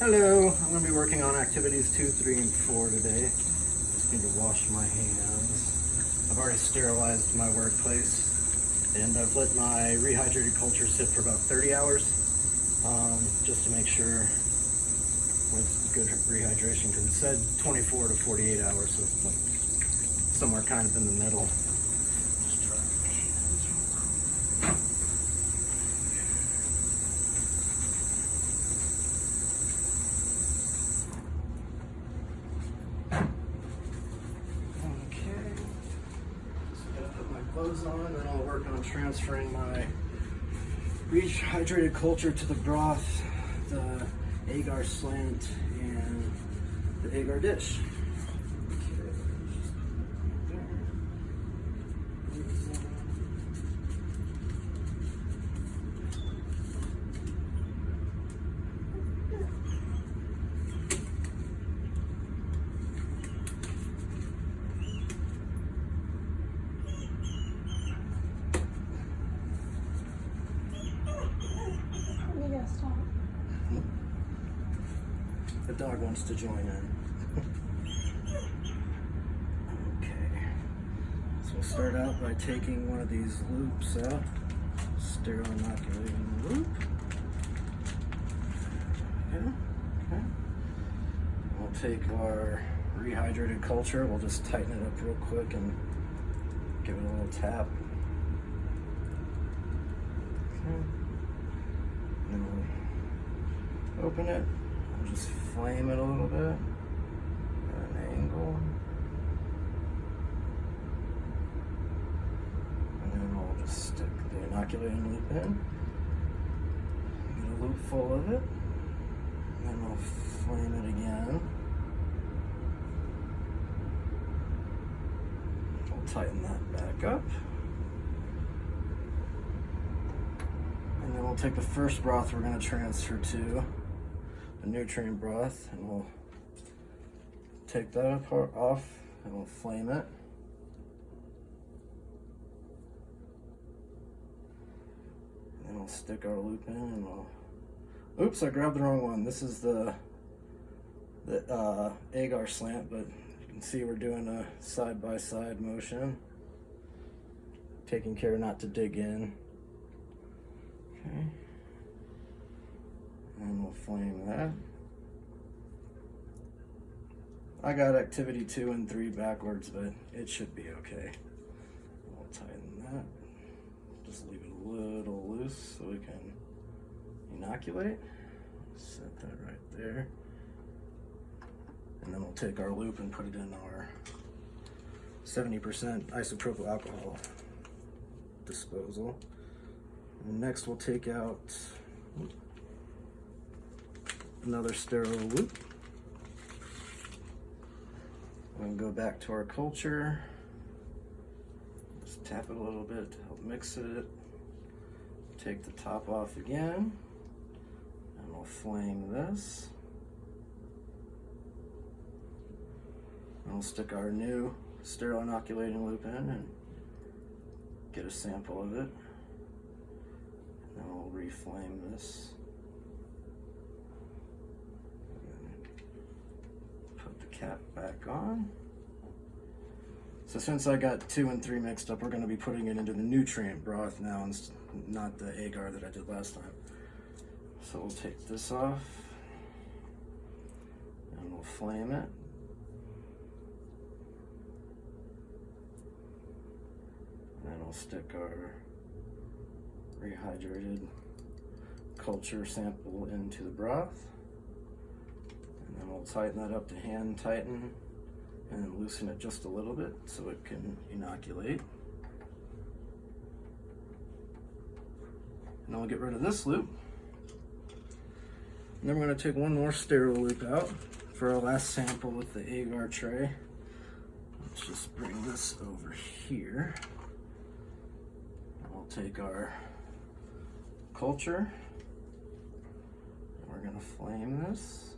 Hello, I'm going to be working on activities 2, 3, and 4 today. Just need to wash my hands. I've already sterilized my workplace and I've let my rehydrated culture sit for about 30 hours just to make sure with good rehydration, because it said 24 to 48 hours, so like somewhere kind of in the middle. Clothes on, and then I'll work on transferring my rehydrated culture to the broth, the agar slant, and the agar dish. The dog wants to join in. Okay, so we'll start out by taking one of these loops out, sterile inoculating loop. Okay. We'll take our rehydrated culture, we'll just tighten it up real quick and give it a little tap. Okay. And then we'll open it. We'll just flame it a little bit at an angle. And then we'll just stick the inoculating loop in. Get a loop full of it. And then we'll flame it again. We'll tighten that back up. And then we'll take the first broth we're going to transfer to the nutrient broth, and we'll take that off and we'll flame it. And then we'll stick our loop in and we'll, oops, I grabbed the wrong one. This is the agar slant, but you can see we're doing a side-by-side motion, taking care not to dig in. Okay. And we'll flame that. I got activity 2 and 3 backwards, but it should be okay. We'll tighten that. Just leave it a little loose so we can inoculate. Set that right there. And then we'll take our loop and put it in our 70% isopropyl alcohol disposal. And next we'll take out another sterile loop. We'll go back to our culture. Just tap it a little bit to help mix it. Take the top off again, and we'll flame this. And we'll stick our new sterile inoculating loop in and get a sample of it. And then we'll reflame this. Cap back on. So since I got 2 and 3 mixed up, we're going to be putting it into the nutrient broth now and not the agar that I did last time. So we'll take this off and we'll flame it. And then we'll stick our rehydrated culture sample into the broth. And we'll tighten that up to hand tighten and loosen it just a little bit so it can inoculate. And then we'll get rid of this loop. And then we're going to take one more sterile loop out for our last sample with the agar tray. Let's just bring this over here. And we'll take our culture. And we're going to flame this.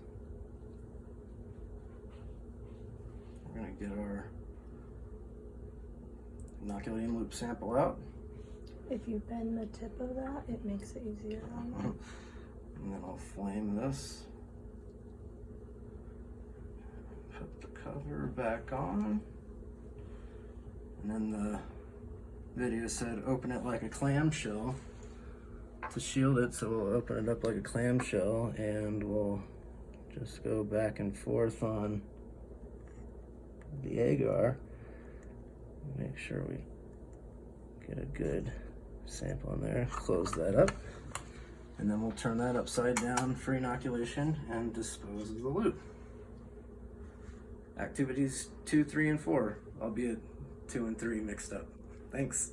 We're going to get our inoculating loop sample out. If you bend the tip of that, it makes it easier on you. And then I'll flame this. cover back on. And then the video said open it like a clamshell to shield it, so we'll open it up like a clamshell and we'll just go back and forth on the agar. Make sure we get a good sample in there. Close that up. And then we'll turn that upside down for inoculation and dispose of the loop. Activities 2, 3, and 4, albeit 2 and 3 mixed up. Thanks.